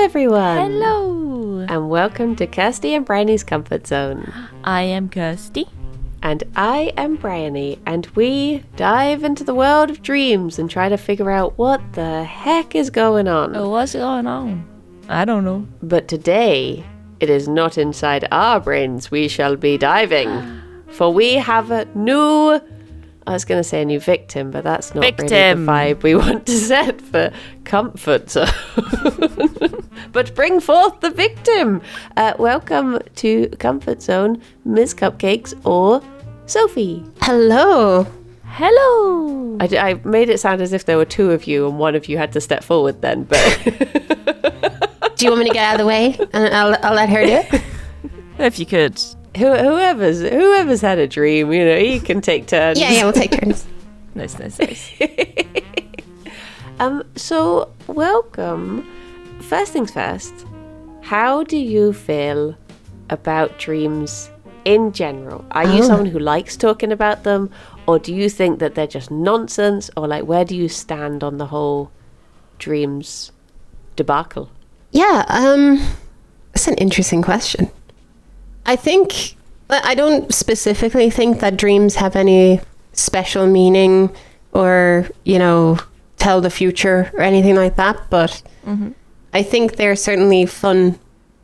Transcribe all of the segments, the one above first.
everyone! Hello! And welcome to Kirsty and Bryony's Comfort Zone. I am Kirsty. And I am Bryony, and we dive into the world of dreams and try to figure out what the heck is going on. Oh, what's going on? I don't know. But today, it is not inside our brains we shall be diving, for we have a new... I was going to say a new victim, but that's not really the vibe we want to set for Comfort Zone. But bring forth the victim. Welcome to Comfort Zone, MsCupcakes or Sophie. Hello. Hello. I made it sound as if there were two of you and one of you had to step forward then, but... Do you want me to get out of the way and I'll let her do it? If you could. Whoever's had a dream, you know, you can take turns. Yeah, we'll take turns. Nice. So welcome. First things first, how do you feel about dreams in general? Are you someone who likes talking about them, or do you think that they're just nonsense, or like where do you stand on the whole dreams debacle? Yeah, that's an interesting question. I don't specifically think that dreams have any special meaning or, you know, tell the future or anything like that, but I think they're certainly fun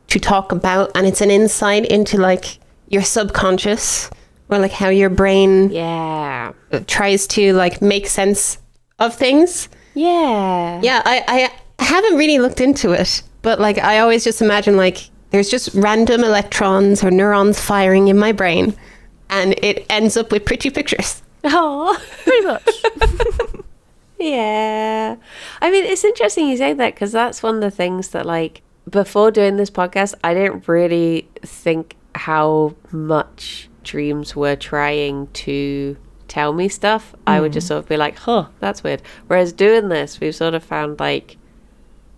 to talk about, and it's an insight into like your subconscious or like how your brain tries to like make sense of things. I haven't really looked into it, but like I always just imagine like there's just random electrons or neurons firing in my brain, and it ends up with pretty pictures. Oh, Pretty much. yeah. I mean, it's interesting you say that, because that's one of the things that, like, before doing this podcast, I didn't really think how much dreams were trying to tell me stuff. I would just sort of be like, that's weird. Whereas doing this, we've sort of found, like,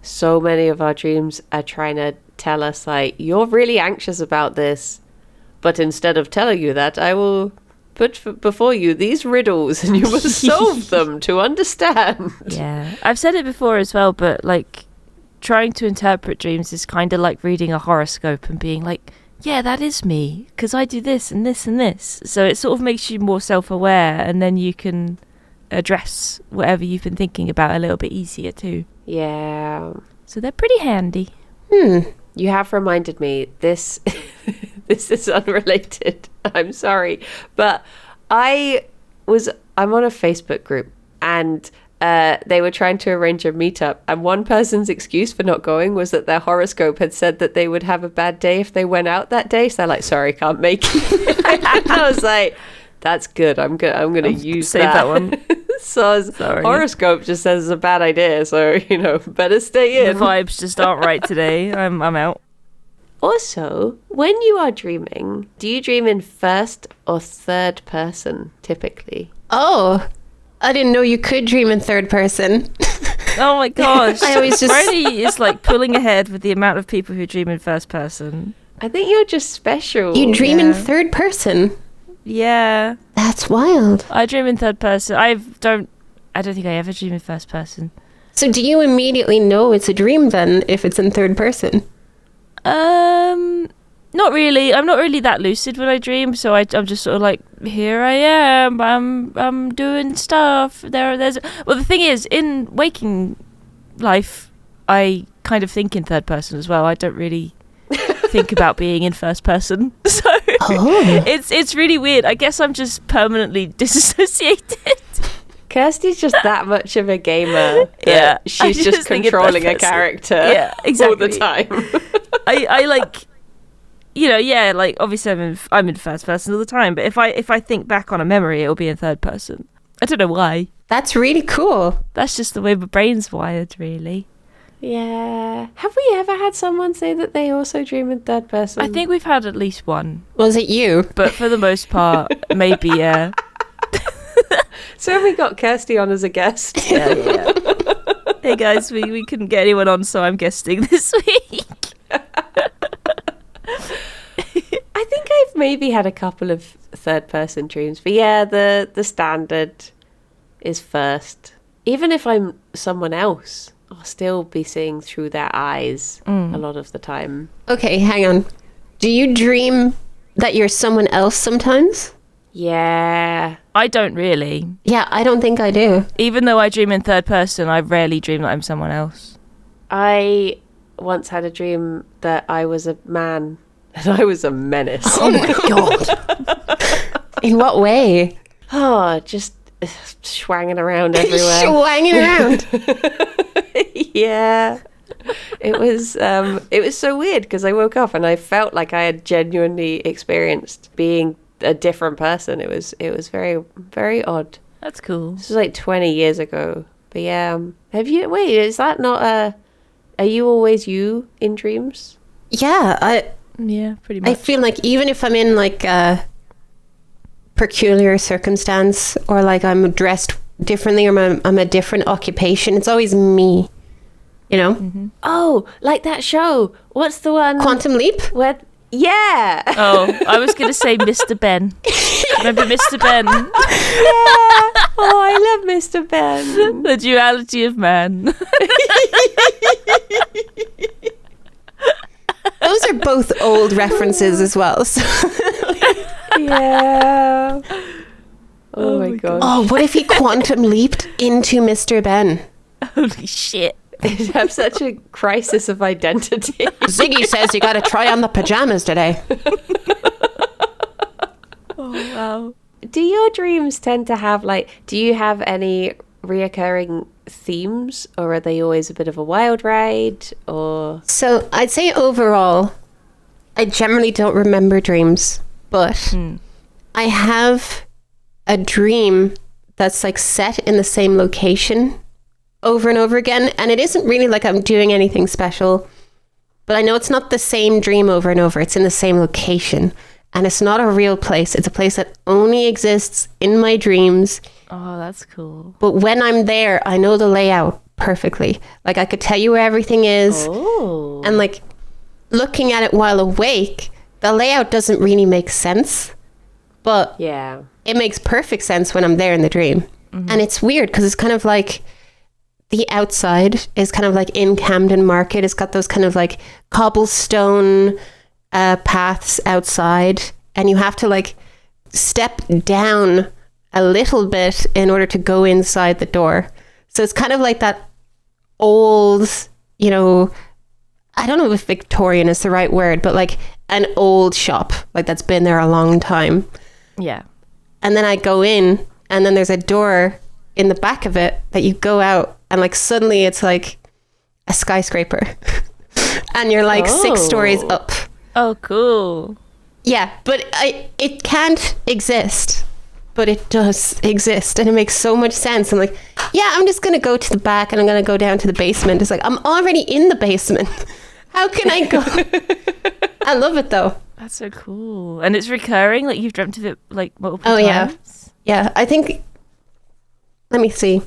so many of our dreams are trying to tell us, like, you're really anxious about this, but instead of telling you that, I will put before you these riddles and you must solve them to understand. Yeah, I've said it before as well, but like trying to interpret dreams is kind of like reading a horoscope and being like, yeah, that is me, because I do this and this and this. So it sort of makes you more self-aware, and then you can address whatever you've been thinking about a little bit easier too. Yeah. So they're pretty handy. You have reminded me, this is unrelated, I'm sorry, but I'm on a Facebook group, and they were trying to arrange a meetup, and one person's excuse for not going was that their horoscope had said that they would have a bad day if they went out that day, so they're like, sorry, can't make it. I was like, that's good, I'm gonna use save that one. So horoscope just says it's a bad idea, so, you know, better stay in. The vibes just aren't right today. I'm out. Also, when you are dreaming, do you dream in first or third person, typically? Oh, I didn't know you could dream in third person. Oh my gosh. I always just... Brady is like pulling ahead with the amount of people who dream in first person. I think you're just special. You dream in third person? Yeah. That's wild. I dream in third person. I don't think I ever dream in first person. So do you immediately know it's a dream then if it's in third person? Not really. I'm not really that lucid when I dream, so I'm just sort of like, here I am. I'm doing stuff. There's. Well, the thing is, in waking life, I kind of think in third person as well. I don't really think about being in first person, so it's really weird. I guess I'm just permanently disassociated. Kirsty's just that much of a gamer. Yeah, she's just controlling a character. Yeah, exactly. All the time. I like, you know, yeah, like obviously I'm in first person all the time, but if I think back on a memory, it'll be in third person. I don't know why. That's really cool. That's just the way my brain's wired, really. Yeah. Have we ever had someone say that they also dream in third person? I think we've had at least one. Was it you? But for the most part, maybe, yeah. So we got Kirsty on as a guest. Yeah. Hey guys, we couldn't get anyone on, so I'm guesting this week. I think I've maybe had a couple of third person dreams, but yeah, the standard is first. Even if I'm someone else, I'll still be seeing through their eyes a lot of the time. Okay, hang on. Do you dream that you're someone else sometimes? Yeah. I don't really. Yeah, I don't think I do. Even though I dream in third person, I rarely dream that I'm someone else. I once had a dream that I was a man and I was a menace. Oh my god. In what way? Oh, just swanging around everywhere. Swanging around. Yeah. It was so weird because I woke up and I felt like I had genuinely experienced being a different person. It was very, very odd. That's cool. This was like 20 years ago. But yeah, is that not are you always you in dreams? Yeah, Yeah, pretty much. I feel like even if I'm in like a peculiar circumstance or like I'm dressed differently or I'm a different occupation, it's always me, you know? Mm-hmm. Oh, like that show. What's the one? Quantum Leap? Where? Yeah. Oh, I was going to say Mr. Ben. Remember Mr. Ben? Yeah. Oh, I love Mr. Ben. The duality of man. Those are both old references as well. So. Yeah. Oh my god. Oh, what if he quantum leaped into Mr. Ben? Holy shit. They'd have such a crisis of identity. Ziggy says you gotta try on the pajamas today. Oh, wow. Do your dreams tend to have do you have any reoccurring themes, or are they always a bit of a wild ride, or? So I'd say overall, I generally don't remember dreams, but I have a dream that's like set in the same location over and over again, and it isn't really like I'm doing anything special, but I know it's not the same dream over and over. It's in the same location, and it's not a real place. It's a place that only exists in my dreams. Oh, that's cool. But when I'm there, I know the layout perfectly. Like I could tell you where everything is. Oh. And like looking at it while awake, the layout doesn't really make sense. But Yeah. it makes perfect sense when I'm there in the dream. And it's weird because it's kind of like the outside is kind of like in Camden Market. It's got those kind of like cobblestone paths outside. And you have to like step down a little bit in order to go inside the door. So it's kind of like that old, you know, I don't know if Victorian is the right word, but like an old shop, like that's been there a long time. Yeah. And then I go in and then there's a door in the back of it that you go out and like suddenly it's like a skyscraper and you're like 6 stories up. Oh, cool. Yeah, but it can't exist. But it does exist and it makes so much sense. I'm like, yeah, I'm just going to go to the back and I'm going to go down to the basement. It's like, I'm already in the basement. How can I go? I love it though. That's so cool. And it's recurring? Like you've dreamt of it like multiple Oh, yeah. times? Yeah, I think, let me see.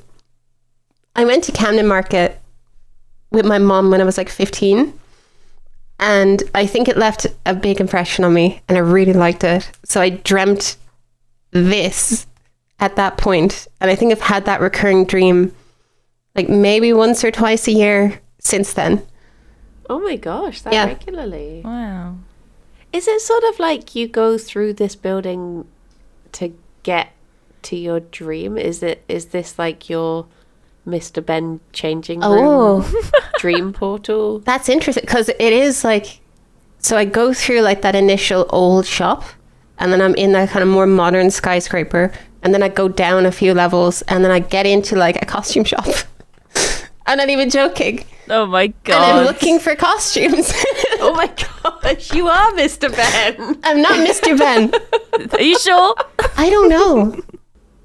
I went to Camden Market with my mom when I was like 15. And I think it left a big impression on me and I really liked it. So I dreamt this at that point, and I think I've had that recurring dream like maybe once or twice a year since then. Oh my gosh, that Yeah. regularly. Wow. Is it sort of like you go through this building to get to your dream? Is this like your Mr. Ben changing room dream portal? That's interesting because it is like, so I go through like that initial old shop and then I'm in that kind of more modern skyscraper and then I go down a few levels and then I get into like a costume shop. I'm not even joking. Oh my And god. I'm looking for costumes. Oh my gosh, you are Mr. Ben. I'm not Mr. Ben. Are you sure? I don't know.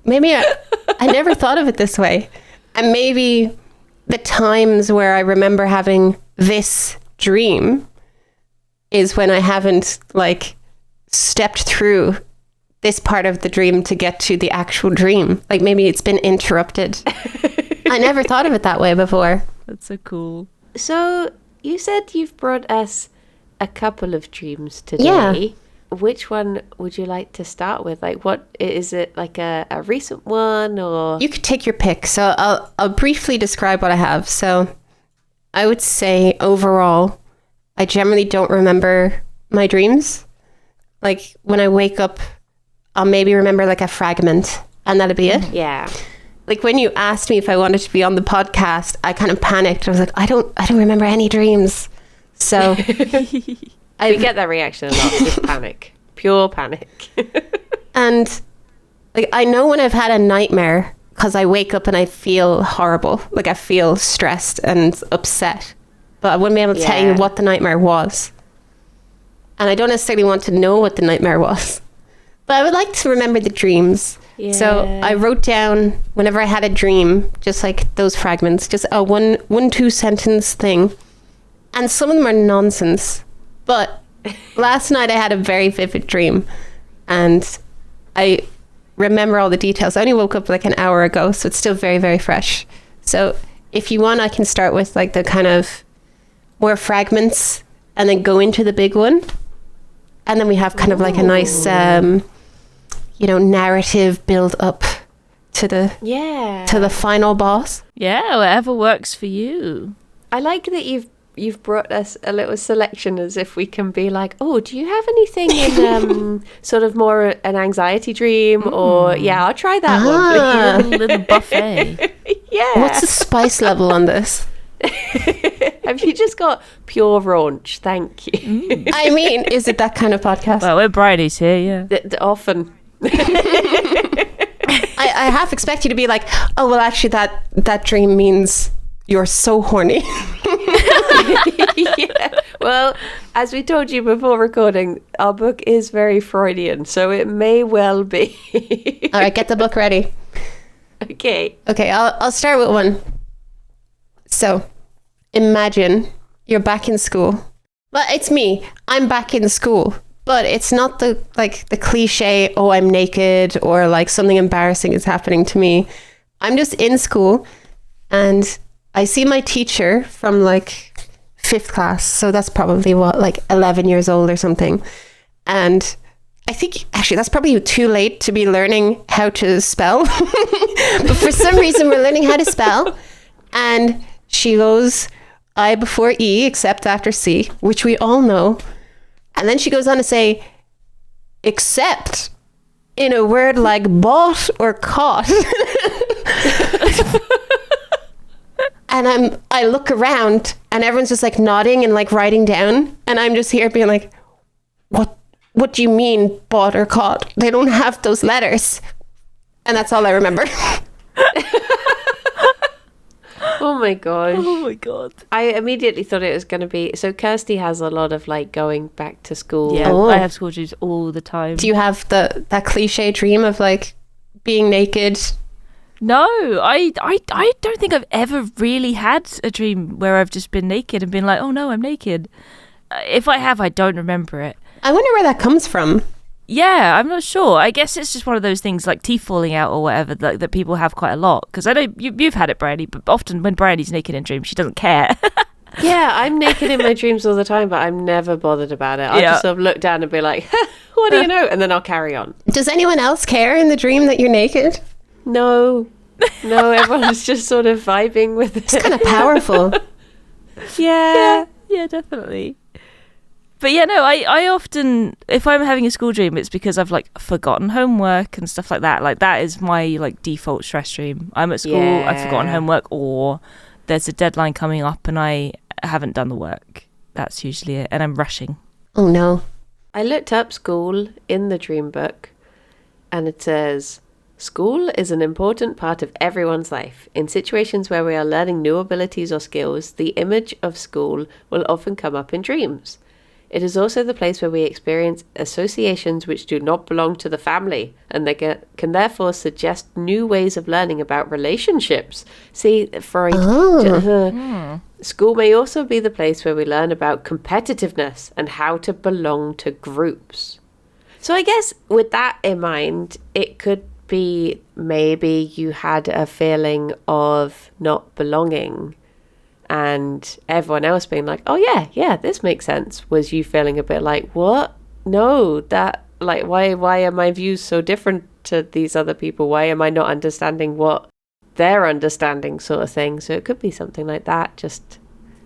Maybe I never thought of it this way. And maybe the times where I remember having this dream is when I haven't like stepped through this part of the dream to get to the actual dream. Like maybe it's been interrupted. I never thought of it that way before. That's so cool. So you said you've brought us a couple of dreams today. Yeah. Which one would you like to start with? Like, what is it? Like a recent one, or You could take your pick. So I'll briefly describe what I have. So I would say overall, I generally don't remember my dreams. Like when I wake up, I'll maybe remember like a fragment and that'll be it. Yeah. Like when you asked me if I wanted to be on the podcast, I kind of panicked. I was like, I don't remember any dreams. So I get that reaction a lot, just panic. Pure panic. And like I know when I've had a nightmare because I wake up and I feel horrible. Like I feel stressed and upset. But I wouldn't be able to tell you what the nightmare was. And I don't necessarily want to know what the nightmare was. But I would like to remember the dreams. Yeah. So I wrote down whenever I had a dream, just like those fragments, just a one 2-sentence thing. And some of them are nonsense. But last night I had a very vivid dream. And I remember all the details. I only woke up like an hour ago, so it's still very, very fresh. So if you want, I can start with like the kind of more fragments and then go into the big one. And then we have kind of like a nice, narrative build up to the final boss. Yeah, whatever works for you. I like that you've brought us a little selection as if we can be like, oh, do you have anything in sort of more an anxiety dream? Or, I'll try that one. A little buffet. Yeah. What's the spice level on this? Have you just got pure raunch? Thank you. I mean, is it that kind of podcast? Well, we're Bridie's here, yeah. Often. I half expect you to be like, oh, well, actually, that dream means you're so horny. Yeah. Well, as we told you before recording, our book is very Freudian, so it may well be. All right, get the book ready. Okay. Okay, I'll start with one. So, imagine you're back in school. Well, it's me. I'm back in school. But it's not the cliche, oh, I'm naked or like something embarrassing is happening to me. I'm just in school and I see my teacher from like 5th class. So that's probably like 11 years old or something. And I think actually that's probably too late to be learning how to spell. But for some reason we're learning how to spell. And she goes I before E except after C, which we all know. And then she goes on to say, except in a word like bought or caught. And I look around and everyone's just like nodding and like writing down. And I'm just here being like, what do you mean bought or caught? They don't have those letters. And that's all I remember. Oh my gosh. Oh my god. I immediately thought it was going to be... So Kirsty has a lot of like going back to school. Yeah, I have school dreams all the time. Do you have that cliche dream of like being naked? No, I don't think I've ever really had a dream where I've just been naked and been like, oh no, I'm naked. If I have, I don't remember it. I wonder where that comes from. Yeah, I'm not sure. I guess it's just one of those things like teeth falling out or whatever that people have quite a lot. Because I know you've had it, Bridie, but often when Bridie's naked in dreams, she doesn't care. Yeah, I'm naked in my dreams all the time, but I'm never bothered about it. I'll just sort of look down and be like, what do you know? And then I'll carry on. Does anyone else care in the dream that you're naked? No, everyone's just sort of vibing with it. It's kind of powerful. Yeah, definitely. But yeah, no, I often, if I'm having a school dream, it's because I've like forgotten homework and stuff like that. Like that is my like default stress dream. I'm at school, I've forgotten homework, or there's a deadline coming up and I haven't done the work. That's usually it. And I'm rushing. Oh no. I looked up school in the dream book and it says, school is an important part of everyone's life. In situations where we are learning new abilities or skills, the image of school will often come up in dreams. It is also the place where we experience associations which do not belong to the family, and they can therefore suggest new ways of learning about relationships. See, Freud. School may also be the place where we learn about competitiveness and how to belong to groups. So I guess with that in mind, it could be maybe you had a feeling of not belonging. And everyone else being like, oh yeah, this makes sense. Was you feeling a bit like, what? No, that, like, why are my views so different to these other people? Why am I not understanding what they're understanding, sort of thing? So it could be something like that, just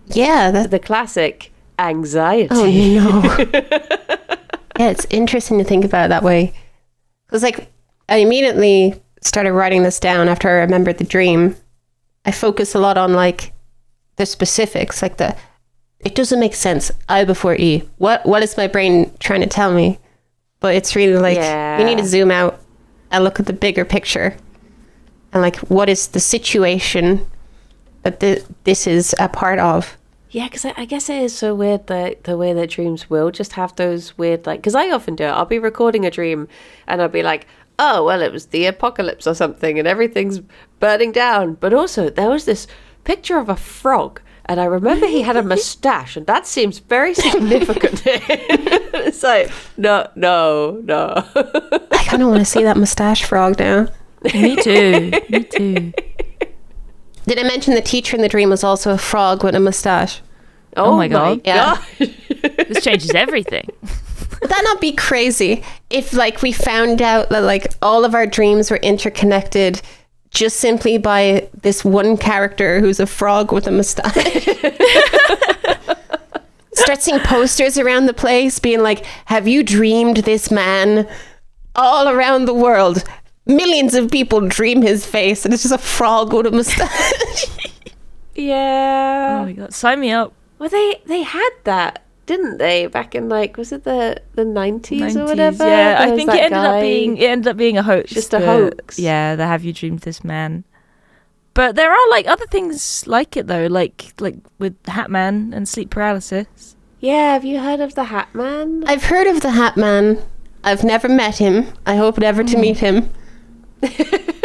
Yeah, the classic anxiety. Oh no. Yeah, it's interesting to think about it that way. Because like I immediately started writing this down after I remembered the dream. I focus a lot on like the specifics, like it doesn't make sense. I before E. What is my brain trying to tell me? But it's really like you need to zoom out and look at the bigger picture. And like, what is the situation that this is a part of? Yeah, because I guess it is so weird that the way that dreams will just have those weird, like, because I often do it. I'll be recording a dream and I'll be like, oh, well, it was the apocalypse or something and everything's burning down. But also there was this picture of a frog and I remember he had a mustache and that seems very significant. It's like, no. I kind of want to see that mustache frog now. Me too. Did I mention the teacher in the dream was also a frog with a mustache? Oh my god. Yeah. This changes everything. Would that not be crazy if like we found out that like all of our dreams were interconnected just simply by this one character who's a frog with a mustache? Start seeing posters around the place being like, have you dreamed this man? All around the world, millions of people dream his face and it's just a frog with a mustache. Yeah. Oh my god, sign me up. Well, they had that, didn't they? Back in like, was it the 90s or whatever? Yeah, There I was think that it guy. ended up being a hoax. Just a hoax. Yeah, the Have You Dreamed This Man. But there are like other things like it though, like with Hat Man and sleep paralysis. Yeah, have you heard of the Hat Man? I've heard of the Hat Man. I've never met him. I hope never to meet him.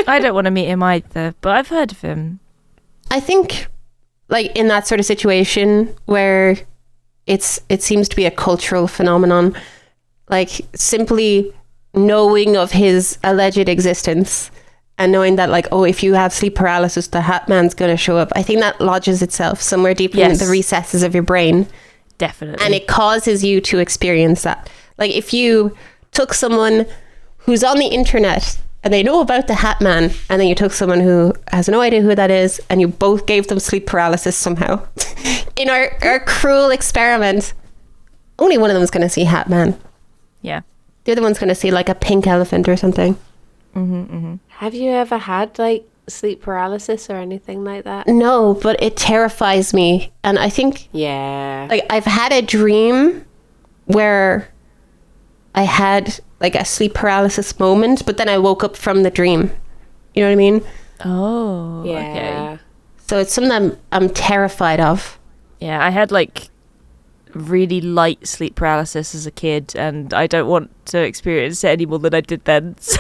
I don't want to meet him either, but I've heard of him. I think like in that sort of situation where it seems to be a cultural phenomenon, like simply knowing of his alleged existence and knowing that like, oh, if you have sleep paralysis, the Hat Man's going to show up. I think that lodges itself somewhere deep in the recesses of your brain. Definitely. And it causes you to experience that. Like if you took someone who's on the internet and they know about the Hat Man, and then you took someone who has no idea who that is, and you both gave them sleep paralysis somehow. In our cruel experiment, only one of them is going to see Hat Man. Yeah. The other one's going to see like a pink elephant or something. Have you ever had like sleep paralysis or anything like that? No, but it terrifies me. And I think Yeah. like I've had a dream where I had like a sleep paralysis moment, but then I woke up from the dream. You know what I mean? Oh, Yeah. okay. So it's something I'm terrified of. Yeah, I had like really light sleep paralysis as a kid, and I don't want to experience it any more than I did then. So,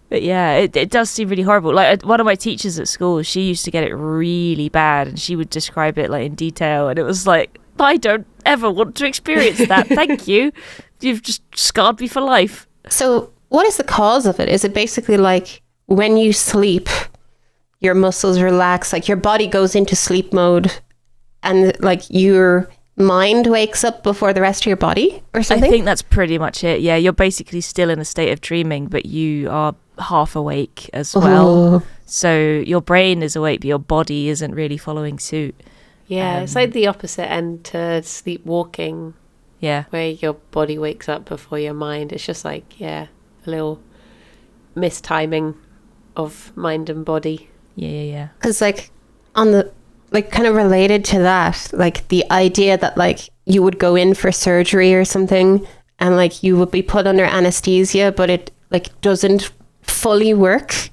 but yeah, it does seem really horrible. Like one of my teachers at school, she used to get it really bad, and she would describe it like in detail, and it was like, I don't ever want to experience that. Thank you. You've just scarred me for life. So what is the cause of it? Is it basically like when you sleep, your muscles relax, like your body goes into sleep mode and like your mind wakes up before the rest of your body or something? I think that's pretty much it. Yeah, you're basically still in a state of dreaming, but you are half awake as well. Oh. So your brain is awake, but your body isn't really following suit. Yeah, it's like the opposite end to sleepwalking, Yeah. where your body wakes up before your mind. It's just like, yeah, a little mistiming of mind and body. Yeah. Because like on the like kind of related to that, like the idea that like you would go in for surgery or something and like you would be put under anesthesia, but it like doesn't fully work.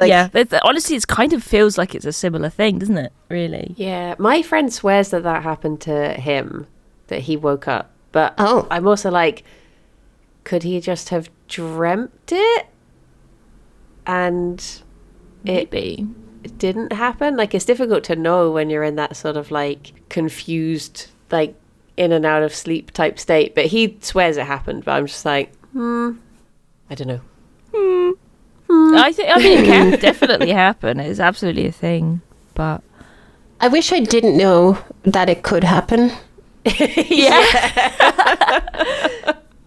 Like, yeah, honestly, it kind of feels like it's a similar thing, doesn't it? Really? Yeah, my friend swears that happened to him, that he woke up. But I'm also like, could he just have dreamt it? And Maybe. it didn't happen? Like, it's difficult to know when you're in that sort of like confused, like in and out of sleep type state. But he swears it happened, but I'm just like, I don't know. I mean, it can definitely happen. It's absolutely a thing. But I wish I didn't know that it could happen.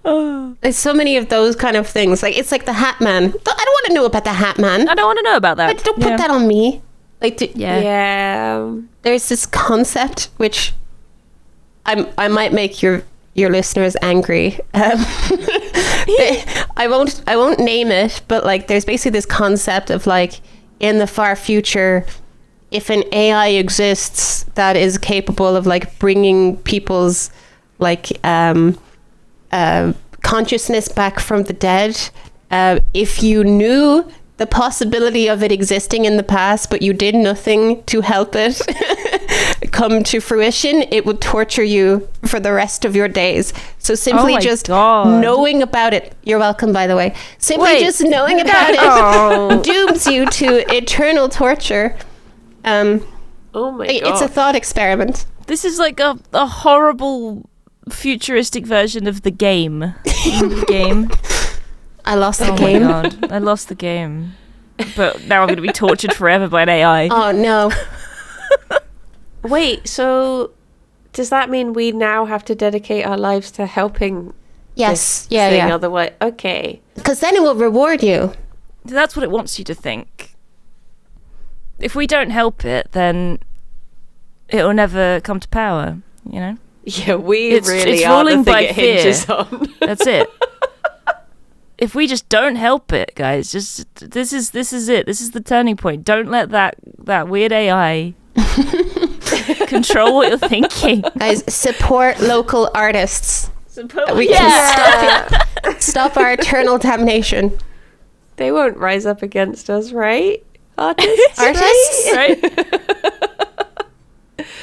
There's so many of those kind of things. Like it's like the Hat Man. I don't want to know about the Hat Man. I don't want to know about that. Don't put that on me. Like, Yeah. there's this concept which I might make your listeners angry. I won't name it, but like there's basically this concept of like in the far future, if an AI exists that is capable of like bringing people's like consciousness back from the dead, if you knew the possibility of it existing in the past, but you did nothing to help it come to fruition, it would torture you for the rest of your days. So simply just knowing about it, you're welcome, by the way. Simply just knowing about it dooms you to eternal torture. Oh my god. It's a thought experiment. This is like a horrible futuristic version of the game. The game. I lost the game. Oh my god, I lost the game. But now I'm going to be tortured forever by an AI. Oh no. Wait, so does that mean we now have to dedicate our lives to helping? Yes. This thing? Otherwise, okay. Because then it will reward you. That's what it wants you to think. If we don't help it, then it'll never come to power, you know? Yeah, it's really are ruling the thing by it hinges on. That's it. If we just don't help it, guys, this is it. This is the turning point. Don't let that weird AI control what you're thinking. Guys, support local artists. We Yeah. can stop our eternal damnation. They won't rise up against us, right? Artists, Right?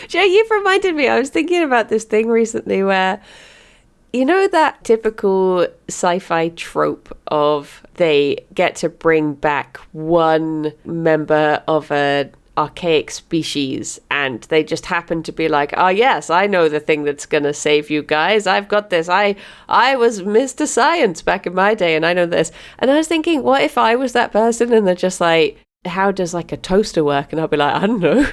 Joe, you've reminded me. I was thinking about this thing recently where, you know, that typical sci-fi trope of they get to bring back one member of an archaic species and they just happen to be like, oh yes, I know the thing that's gonna save you guys. I've got this. I was Mr. Science back in my day and I know this. And I was thinking, what if I was that person and they're just like, how does like a toaster work? And I'll be like, I don't know.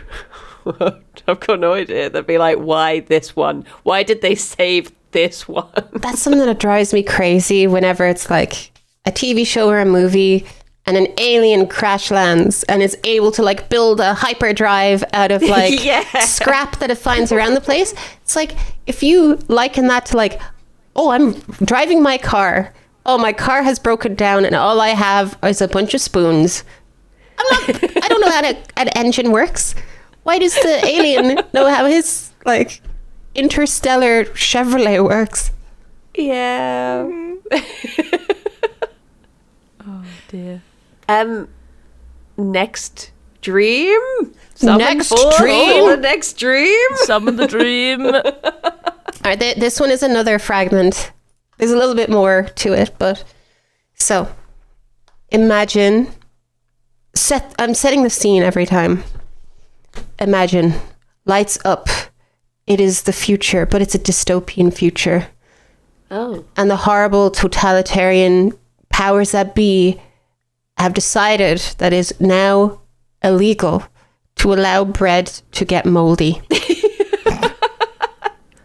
I've got no idea. They'd be like, why this one? Why did they save this one? That's something that drives me crazy whenever it's like a TV show or a movie and an alien crash lands and is able to like build a hyperdrive out of like scrap that it finds around the place. It's like, if you liken that to like, oh, I'm driving my car. Oh, my car has broken down and all I have is a bunch of spoons. I don't know how an engine works. Why does the alien know how his like interstellar Chevrolet works? Yeah. Oh dear. Next dream. Next dream. The next dream. Summon the dream. All right, this one is another fragment. There's a little bit more to it, but so imagine. I'm setting the scene every time. Imagine, lights up. It is the future, but it's a dystopian future. Oh. And the horrible totalitarian powers that be have decided that it is now illegal to allow bread to get moldy.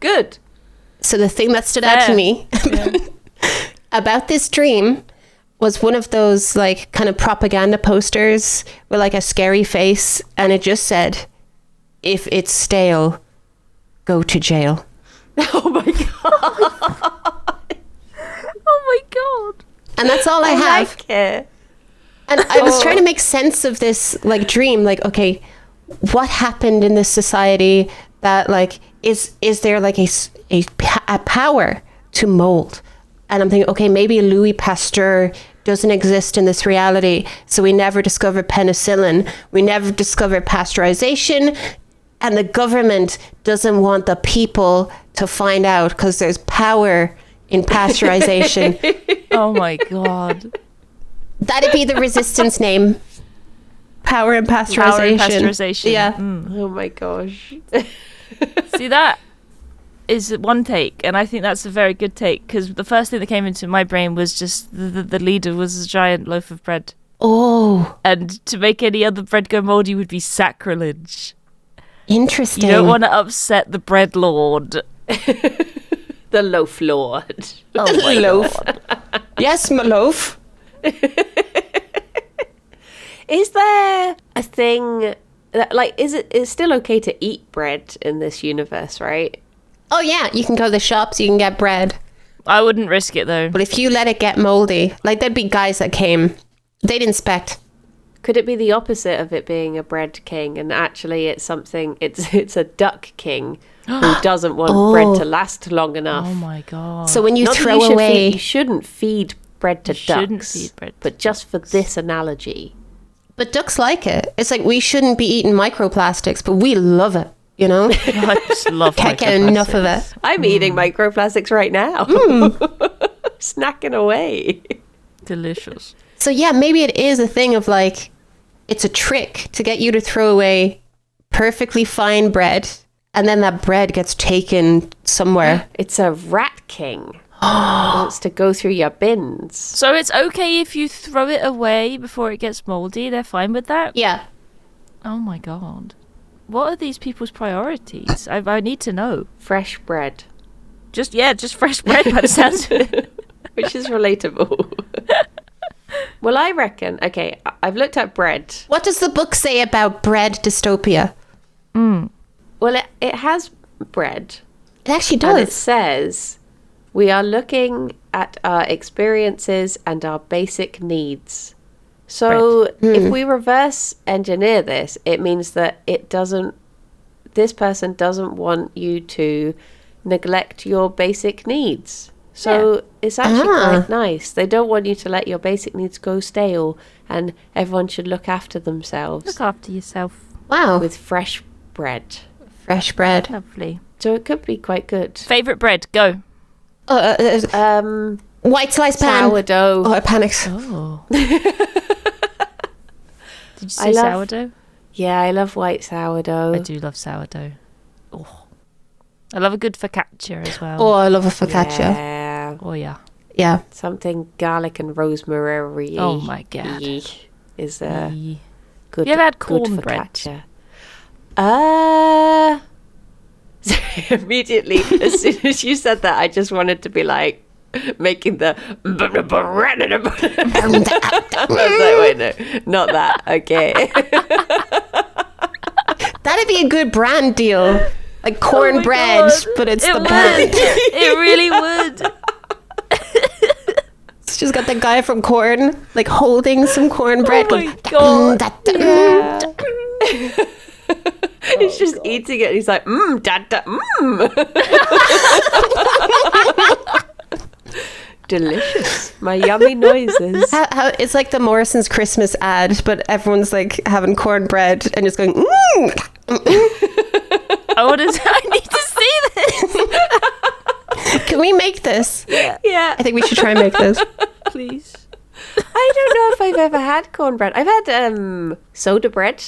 Good. So the thing that stood out to me about this dream was one of those like kind of propaganda posters with like a scary face, and it just said, if it's stale, go to jail. Oh my god. Oh my god. And that's all I have. Like it. And I was trying to make sense of this like dream, like, okay, what happened in this society that like is there like a power to mold? And I'm thinking, okay, maybe Louis Pasteur doesn't exist in this reality, so we never discovered penicillin, we never discovered pasteurization, and the government doesn't want the people to find out because there's power in pasteurization. Oh my god. That'd be the resistance name. Power and pasteurization. Power and pasteurization. Yeah. Oh my gosh. See, that is one take, and I think that's a very good take, because the first thing that came into my brain was just the leader was a giant loaf of bread. Oh. And to make any other bread go moldy would be sacrilege. Interesting. You don't want to upset the bread lord. The loaf lord. Oh my loaf. god. Yes, my loaf. Is there a thing like, it's still okay to eat bread in this universe, right? Oh yeah, you can go to the shops, you can get bread. I wouldn't risk it though. But if you let it get moldy, like there'd be guys that came, they'd inspect. Could it be the opposite of it being a bread king, and actually it's something? It's a duck king who doesn't want bread to last long enough. Oh my god! So when you Not that throw away, you shouldn't feed bread to shouldn't ducks. feed bread to but just for this analogy, but ducks like it. It's like we shouldn't be eating microplastics, but we love it. You know, I just love. can't get enough of it. I'm eating microplastics right now, snacking away. Delicious. So yeah, maybe it is a thing of like, it's a trick to get you to throw away perfectly fine bread, and then that bread gets taken somewhere. It's a rat king. Wants to go through your bins. So it's okay if you throw it away before it gets moldy. They're fine with that. Yeah. Oh my god. What are these people's priorities? I need to know. Fresh bread, Just fresh bread by the sounds of it. which is relatable. Well, I reckon. Okay, I've looked at bread. What does the book say about bread dystopia? Well, it has bread. It actually And it does. says, we are looking at our experiences and our basic needs. So if we reverse engineer this, it means that this person doesn't want you to neglect your basic needs. So it's actually quite nice. They don't want you to let your basic needs go stale, and everyone should look after themselves Look after yourself. Wow. with fresh bread. Fresh bread. Lovely. So it could be quit good. Favorite bread? Go. White slice pan. Sourdough. Oh, I panicked. Oh. Did you say love- sourdough? Yeah, I love white sourdough. I do love sourdough. Oh. I love a good focaccia as well. Oh, I love a focaccia. Yeah. Oh yeah. Yeah. Something garlic and rosemary. Oh my god. Is a Yee. good. You ever had good cornbread? focaccia. Sorry, immediately as soon as you said that, I just wanted to be like making the. I was like, wait, no, not that. Okay. That'd be a good brand deal. Like cornbread, God. but it's It the would. band. It really would. It's just got the guy from Corn, like holding some cornbread. Oh my God. He's just eating it. And he's like, dad, delicious. My yummy noises. How it's like the Morrison's Christmas ad, but everyone's like having cornbread and just going, I need to see this. Can we make this? Yeah. I think we should try and make this. Please. I don't know if I've ever had cornbread. I've had soda bread,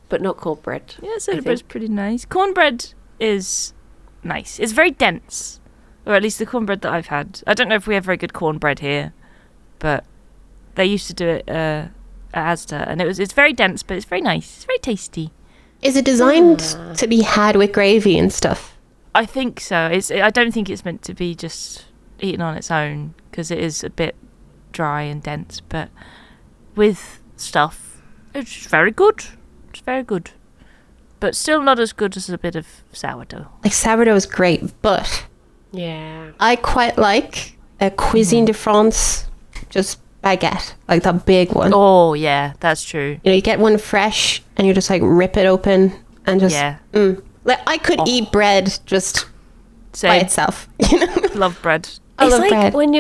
but not cornbread. Yeah, soda bread's pretty nice. Cornbread is nice. It's very dense. Or at least the cornbread that I've had. I don't know if we have very good cornbread here, but they used to do it at Asda, and it's very dense, but it's very nice. It's very tasty. Is it designed to be had with gravy and stuff? I think so. I don't think it's meant to be just eaten on its own, because it is a bit dry and dense, but with stuff, it's very good. It's very good. But still not as good as a bit of sourdough. Like sourdough is great, but Yeah. I quite like a Cuisine de France, just baguette, like that big one. Oh, yeah, that's true. You know, you get one fresh and you just like rip it open and just, Yeah. Like I could eat bread just by Same. itself. You know? Love bread. I It's love like bread. when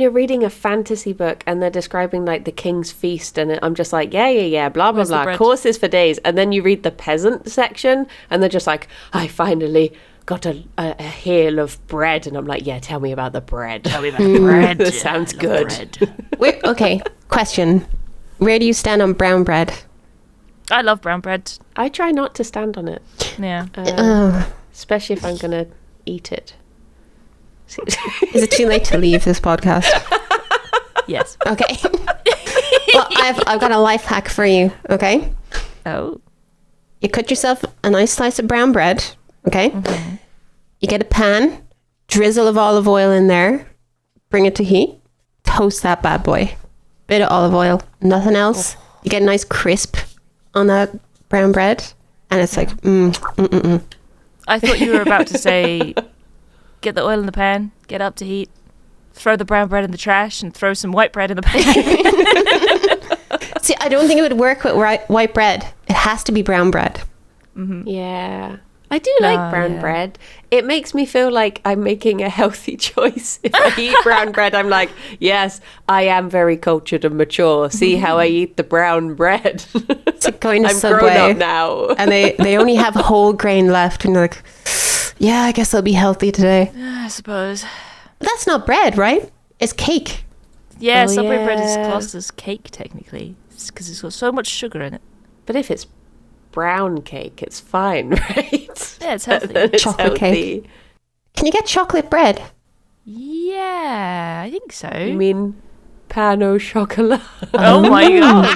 you're reading a fantasy book and they're describing like the king's feast, and I'm just like, yeah, blah blah Where's the blah, bread? courses for days, and then you read the peasant section and they're just like, I finally got a hill of bread, and I'm like, yeah, tell me about the bread. Tell me about bread. That sounds good. Okay, question. Where do you stand on brown bread? I love brown bread. I try not to stand on it, Yeah. especially if I'm gonna eat it. Is it too late to leave this podcast? Yes. Okay. Well, I've got a life hack for you, okay? Oh. You cut yourself a nice slice of brown bread, okay? You get a pan, drizzle of olive oil in there, bring it to heat, toast that bad boy. Bit of olive oil, nothing else. You get a nice crisp on that brown bread, and it's like, I thought you were about to say, get the oil in the pan, get up to heat, throw the brown bread in the trash, and throw some white bread in the pan. See, I don't think it would work with white bread. It has to be brown bread. Yeah. I do like brown bread. It makes me feel like I'm making a healthy choice. If I eat brown bread, I'm like, yes, I am very cultured and mature. See how I eat the brown bread. It's like going to I'm Subway grown up now. and they only have whole grain left, and you're like, yeah, I guess I'll be healthy today. I suppose. But that's not bread, right? It's cake. Yeah, Oh, Subway bread is yeah. classed as cake, technically, because it's got so much sugar in it. But if it's brown cake, it's fine, right? Yeah, it's healthy. Then it's Chocolate healthy. cake. Can you get chocolate bread? Yeah, I think so. You mean pan au chocolat? Oh my god.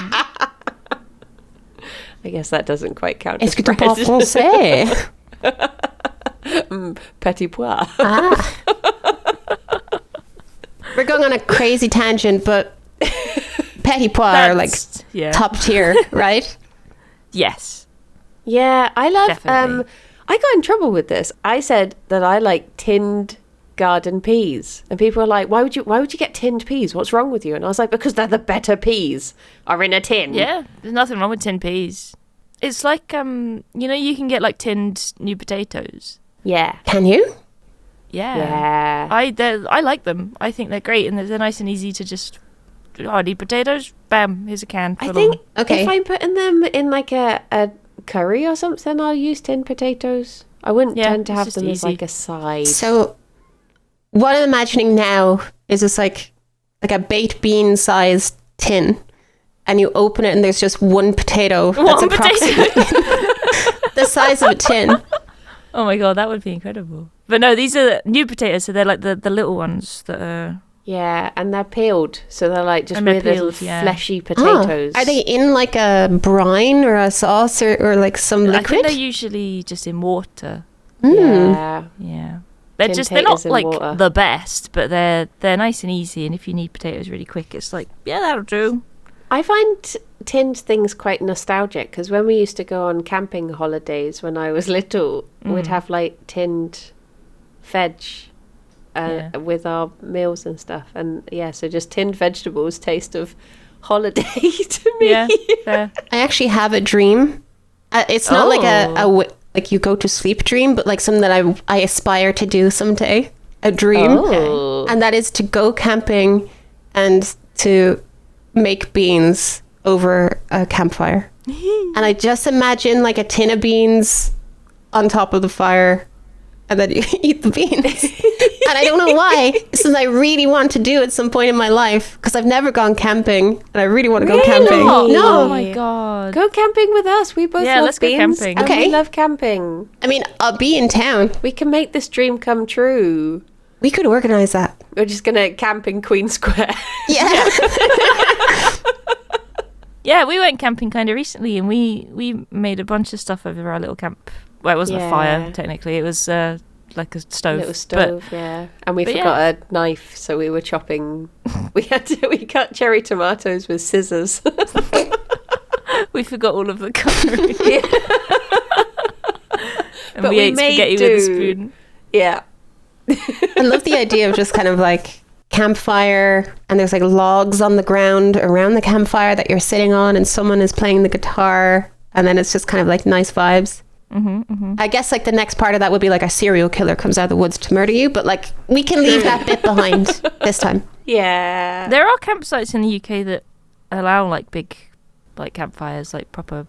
I guess that doesn't quite count Est-ce as que tu bread. parles français? Petit pois. Ah. We're going on a crazy tangent, but petit pois are like yeah. top tier, right? Yes. Yeah, I love. Definitely. I got in trouble with this. I said that I like tinned garden peas, and people were like, "Why would you get tinned peas? What's wrong with you?" And I was like, "Because they're the better peas are in a tin." Yeah, there's nothing wrong with tinned peas. It's like you can get like tinned new potatoes. Yeah. Can you? Yeah. Yeah. I like them. I think they're great, and they're nice and easy to just. Oh, I need potatoes. Bam, here's a can. I Fill think 'em. Okay. if I'm putting them in like a curry or something, I'll use tinned potatoes. I wouldn't Yeah, tend to it's have just them as easy. like a side. So what I'm imagining now is this like a baked bean sized tin, and you open it and there's just one potato that's One potato. approximately the size of a tin. Oh my god, that would be incredible. But no, these are new potatoes, so they're like the little ones that are. Yeah, and they're peeled, so they're like just And they're weird little peeled, yeah. fleshy Oh, potatoes. are they in like a brine or a sauce or like some I think liquid? they're usually just in water. Yeah. Yeah. They're Tin they're not taters in like water. the best, but they're nice and easy, and if you need potatoes really quick, it's like, yeah, that'll do. I find tinned things quite nostalgic because when we used to go on camping holidays when I was little, we'd have like tinned veg Yeah. with our meals and stuff. And yeah, so just tinned vegetables taste of holiday to me. Yeah, fair. I actually have a dream. It's not like Oh. like you go to sleep dream, but like something that I aspire to do someday. A dream, Oh. and that is to go camping and to make beans over a campfire. And I just imagine like a tin of beans on top of the fire, and then you eat the beans. And I don't know why. It's something I really want to do at some point in my life because I've never gone camping, and I really want to go camping. Really? Oh No, my god. Go camping with us. We both Yeah, love let's go beans. camping. And Okay. we love camping. I mean I'll be in town. We can make this dream come true. We could organize that. We're just going to camp in Queen Square. Yeah. Yeah, we went camping kind of recently, and we made a bunch of stuff over our little camp. Well, it wasn't a fire Yeah. technically; it was like a stove. Little stove, yeah. And we but forgot a knife, so we were chopping. We cut cherry tomatoes with scissors. But we forgot all of the cutlery. And But we we ate made spaghetti with a do. spoon. Yeah. I love the idea of just kind of like campfire, and there's like logs on the ground around the campfire that you're sitting on, and someone is playing the guitar, and then it's just kind of like nice vibes. I guess like the next part of that would be like a serial killer comes out of the woods to murder you, but like we can leave that bit behind this time. Yeah. There are campsites in the UK that allow like big, like campfires, like proper.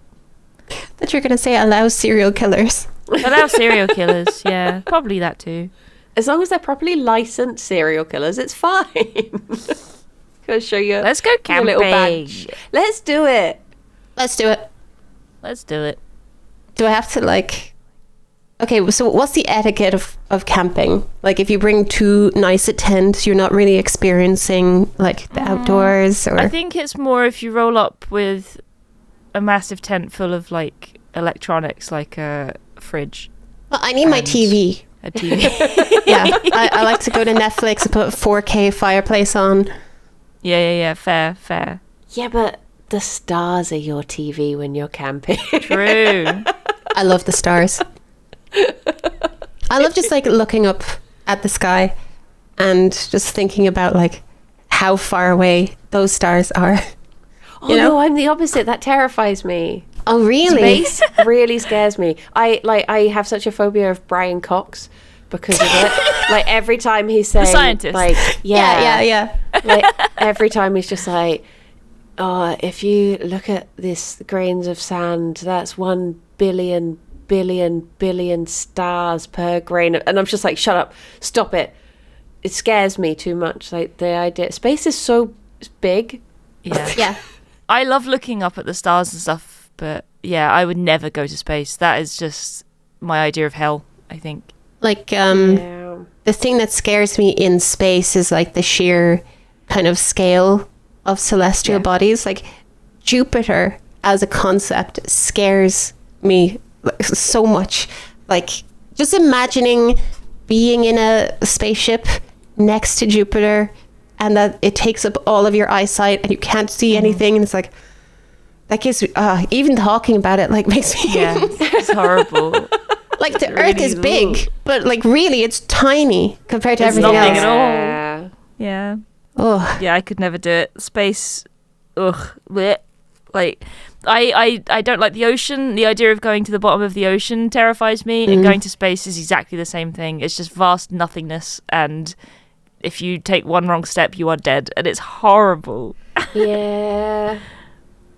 That you're going to say allows serial killers. Allow serial killers. Yeah, probably that too. As long as they're properly licensed serial killers, it's fine. Go show you. Let's go your camping. little badge. Let's do it. Let's do it. Let's do it. Do I have to like... Okay, so what's the etiquette of camping? Like if you bring too nice a tent, you're not really experiencing like the outdoors, or... I think it's more if you roll up with a massive tent full of like electronics, like a fridge, Well, I need my and- TV. a TV. Yeah, I like to go to Netflix and put a 4K fireplace on. Yeah. Fair. Yeah, but the stars are your TV when you're camping. True. I love the stars. I love just like looking up at the sky and just thinking about like how far away those stars are. Oh You know? no, I'm the opposite. That terrifies me. Oh, really? Space really scares me. I have such a phobia of Brian Cox because of it. Like every time he's saying, scientist. like Yeah. like every time he's just like, oh, if you look at this grains of sand, that's 1 billion billion stars per grain and I'm just like, shut up, stop it. It scares me too much. Like the idea, space is so big. Yeah. Yeah. I love looking up at the stars and stuff, but yeah, I would never go to space. That is just my idea of hell, I think. Like, Yeah. the thing that scares me in space is like the sheer kind of scale of celestial bodies. Like Jupiter as a concept scares me so much. Like just imagining being in a spaceship next to Jupiter and that it takes up all of your eyesight and you can't see anything, and it's like that gives me even talking about it like makes me Yeah, it's horrible. like the Really Earth is big, but like really it's tiny compared to It's everything nothing else. at all. Yeah. Yeah. Oh, Yeah, I could never do it. Space, ugh, bleh. Like, I don't like the ocean. The idea of going to the bottom of the ocean terrifies me, and going to space is exactly the same thing. It's just vast nothingness, and if you take one wrong step, you are dead, and it's horrible. Yeah.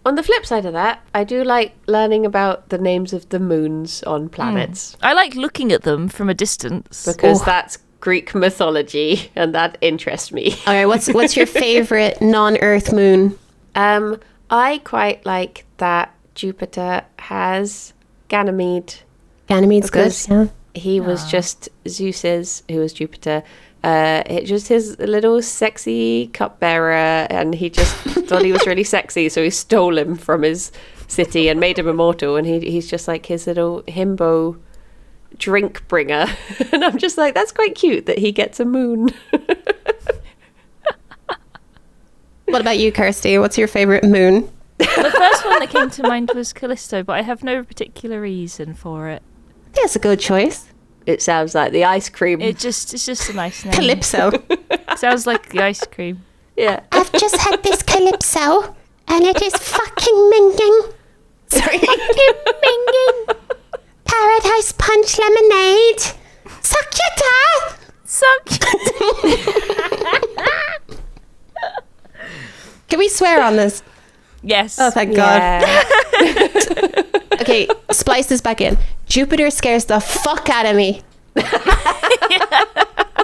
On the flip side of that, I do like learning about the names of the moons on planets I like looking at them from a distance. because that's Greek mythology and that interests me. all right. What's your favorite non-Earth moon? I quite like that Jupiter has Ganymede. Ganymede's good. Because Yeah. he was just Zeus's, who was Jupiter. It just his little sexy cupbearer, and he just thought he was really sexy, so he stole him from his city and made him immortal. And he's just like his little himbo drink bringer, and I'm just like, that's quite cute that he gets a moon. What about you, Kirsty? What's your favorite moon? The first one that came to mind was Callisto, but I have no particular reason for it. That's a good choice. It sounds like the ice cream. It's just a nice name. Calypso. Sounds like the ice cream. Yeah. I've just had this Calypso, and it is fucking minging. Sorry. Minging. Paradise Punch Lemonade. Suck your dad. Can we swear on this? Yes. Oh, thank God. Yeah. Okay, splice this back in. Jupiter scares the fuck out of me.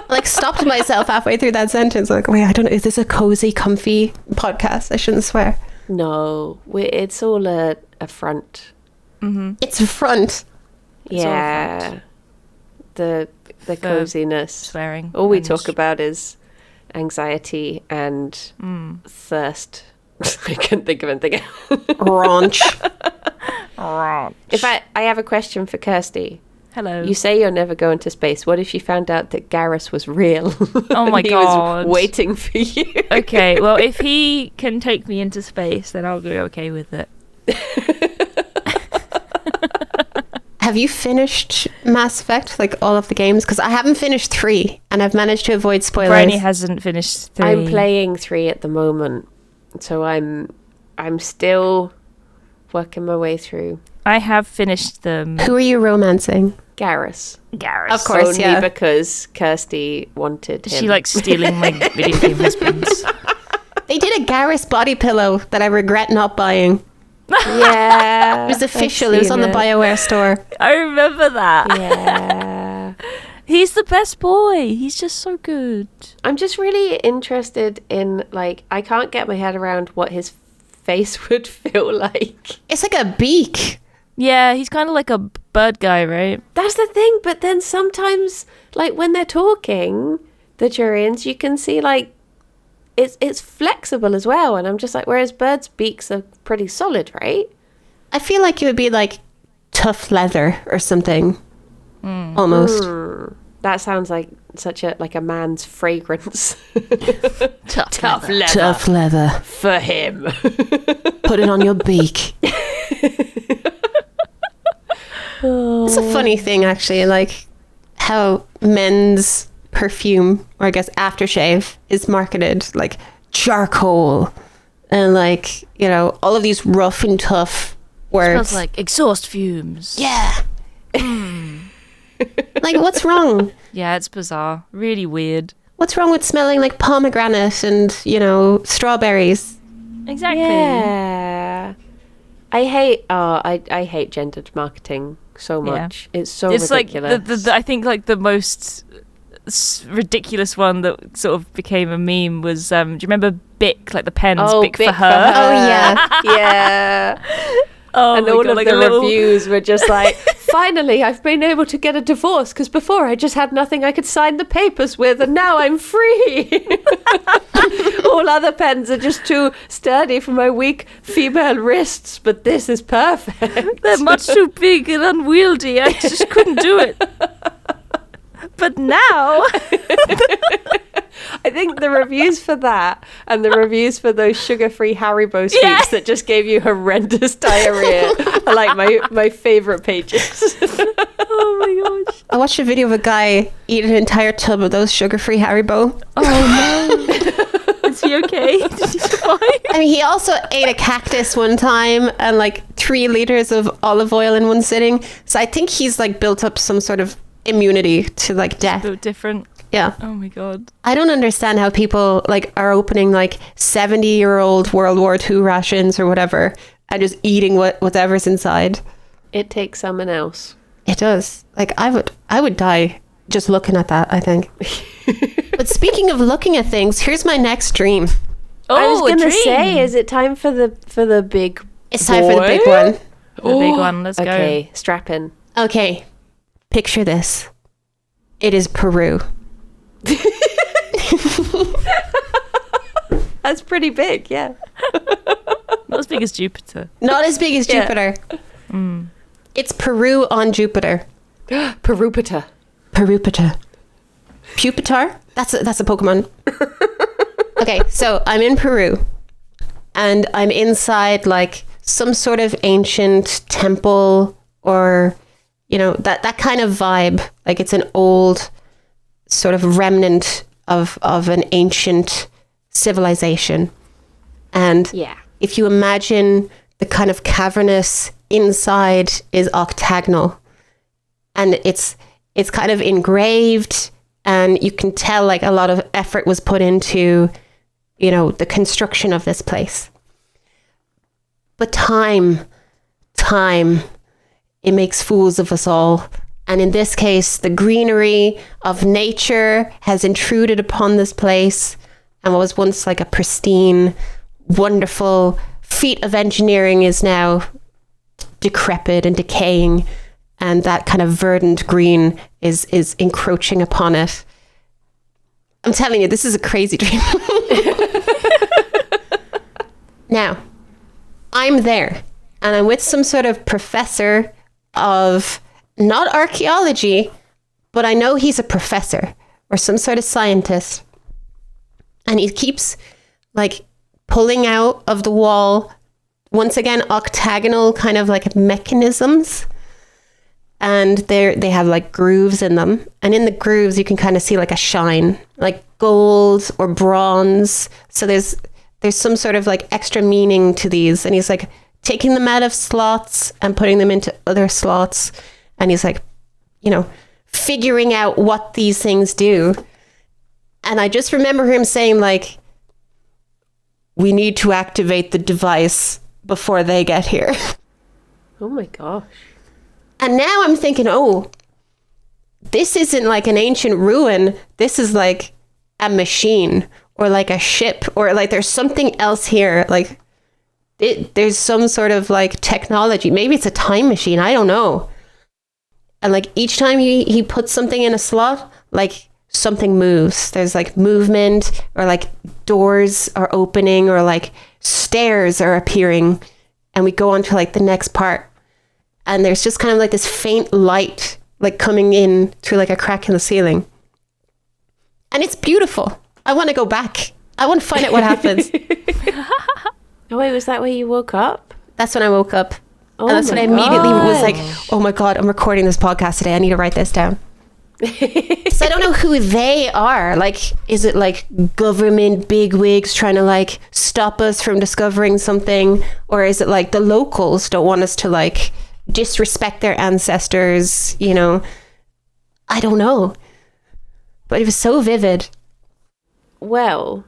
Like, stopped myself halfway through that sentence. Like, wait, I don't know. Is this a cozy, comfy podcast? I shouldn't swear. No, it's all a front. It's a front. It's all a Yeah. The coziness. Swearing. All we and- talk about is anxiety and thirst. I couldn't think of anything else. Raunch. In fact, I have a question for Kirsty. Hello. You say you're never going to space. What if you found out that Garrus was real? Oh my and he God. was waiting for you. Okay, well, if he can take me into space, then I'll be okay with it. Have you finished Mass Effect, like all of the games? Because I haven't finished 3, and I've managed to avoid spoilers. Bryony hasn't finished 3. I'm playing 3 at the moment, so I'm still working my way through. I have finished them. Who are you romancing? Garrus. Garrus. Of course, Only yeah. because Kirsty wanted him. She likes stealing my video game husbands. They did a Garrus body pillow that I regret not buying. Yeah. It was official. It was on the BioWare store. I remember that. Yeah. He's the best boy. He's just so good. I'm just really interested in, like, I can't get my head around what his face would feel like. It's like a beak. Yeah, he's kind of like a bird guy, right? That's the thing, but then sometimes, like, when they're talking, the Turians, you can see, like, it's flexible as well, and I'm just like, whereas birds' beaks are pretty solid, right? I feel like it would be like tough leather or something. Almost. That sounds like such a man's fragrance. Tough Tough leather Tough leather. for him. put it on your beak. It's a funny thing, actually, like how men's perfume, or I guess aftershave, is marketed like charcoal and like, you know, all of these rough and tough words. Smells like exhaust fumes. Yeah. Like, what's wrong? Yeah, it's bizarre. Really weird. What's wrong with smelling like pomegranate and, you know, strawberries? Exactly. Yeah. I hate gendered marketing so much. Yeah. It's so ridiculous. Like I think like the most ridiculous one that sort of became a meme was do you remember Bic, like the pens, Bic for her? Oh yeah. Yeah. Oh, and all of the reviews were just like, finally I've been able to get a divorce, because before I just had nothing I could sign the papers with, and now I'm free. All other pens are just too sturdy for my weak female wrists, but this is perfect. They're much too big and unwieldy. I just couldn't do it. But now I think the reviews for that and the reviews for those sugar-free Haribo sweets that just gave you horrendous diarrhea are like my favourite pages. Oh my gosh. I watched a video of a guy eat an entire tub of those sugar-free Haribo. Oh no. Is he okay? Did he survive? I mean, he also ate a cactus one time and like 3 liters of olive oil in one sitting. So I think he's like built up some sort of immunity to like death. A bit different. Yeah. Oh my god. I don't understand how people like are opening like 70-year-old World War II rations or whatever and just eating whatever's inside. It takes someone else. It does. Like I would die just looking at that, I think. But speaking of looking at things, here's my next dream. Oh, I was gonna say, is it time for the big? It's time for the big one. The big one. Let's go. Okay, strap in. Okay, picture this. It is Peru. That's pretty big, yeah. Not as big as Jupiter. Not as big as Jupiter. Mm. It's Peru on Jupiter. Perupita. Perupita. Pupitar? That's a Pokemon. Okay, so I'm in Peru. And I'm inside like some sort of ancient temple, or, you know, that kind of vibe. Like it's an old sort of remnant of an ancient civilization. And if you imagine the kind of cavernous inside is octagonal, and it's kind of engraved, and you can tell like a lot of effort was put into, you know, the construction of this place. But time, it makes fools of us all. And in this case, the greenery of nature has intruded upon this place, and what was once like a pristine, wonderful feat of engineering is now decrepit and decaying, and that kind of verdant green is encroaching upon it. I'm telling you, this is a crazy dream. Now, I'm there, and I'm with some sort of professor of not archaeology, but I know he's a professor or some sort of scientist. And he keeps like pulling out of the wall, once again, octagonal kind of like mechanisms. And they have like grooves in them. And in the grooves, you can kind of see like a shine, like gold or bronze. So there's some sort of like extra meaning to these. And he's like taking them out of slots and putting them into other slots. And he's like, you know, figuring out what these things do. And I just remember him saying like, we need to activate the device before they get here. Oh my gosh. And now I'm thinking, oh, this isn't like an ancient ruin. This is like a machine or like a ship, or like there's something else here. Like there's some sort of like technology. Maybe it's a time machine. I don't know. And like each time he puts something in a slot, like something moves. There's like movement, or like doors are opening, or like stairs are appearing. And we go on to like the next part. And there's just kind of like this faint light like coming in through like a crack in the ceiling. And it's beautiful. I want to go back. I want to find out what happens. Oh wait, was that where you woke up? That's when I woke up. Oh, and that's when I immediately was like, oh my God, I'm recording this podcast today. I need to write this down. So I don't know who they are. Like, is it like government bigwigs trying to like stop us from discovering something? Or is it like the locals don't want us to like disrespect their ancestors? You know, I don't know. But it was so vivid. Well,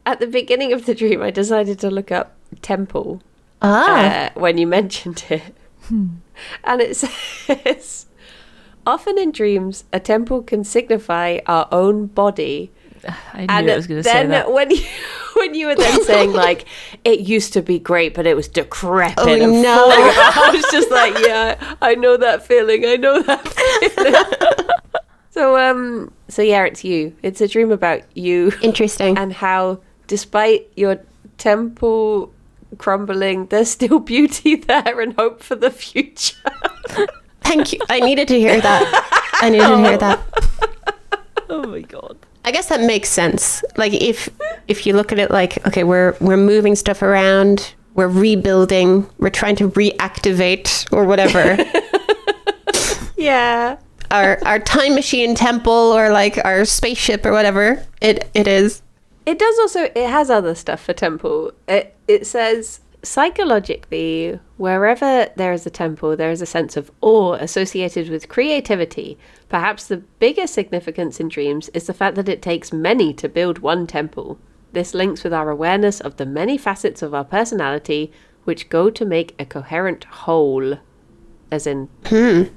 at the beginning of the dream, I decided to look up temple when you mentioned it. And it says, often in dreams, a temple can signify our own body. I knew I was going to say that. When you were then saying, like, it used to be great, but it was decrepit and no. falling, I was just like, yeah, I know that feeling. I know that feeling. So yeah, it's you. It's a dream about you. Interesting. And how, despite your temple crumbling, there's still beauty there and hope for the future. Thank you. I needed to hear that. Oh my God. I guess that makes sense. Like if you look at it like, okay, we're moving stuff around, we're rebuilding, we're trying to reactivate or whatever. Yeah. Our time machine temple or like our spaceship or whatever it is. It does also, it has other stuff for temple. It says, psychologically, wherever there is a temple, there is a sense of awe associated with creativity. Perhaps the biggest significance in dreams is the fact that it takes many to build one temple. This links with our awareness of the many facets of our personality which go to make a coherent whole. As in WHOLE.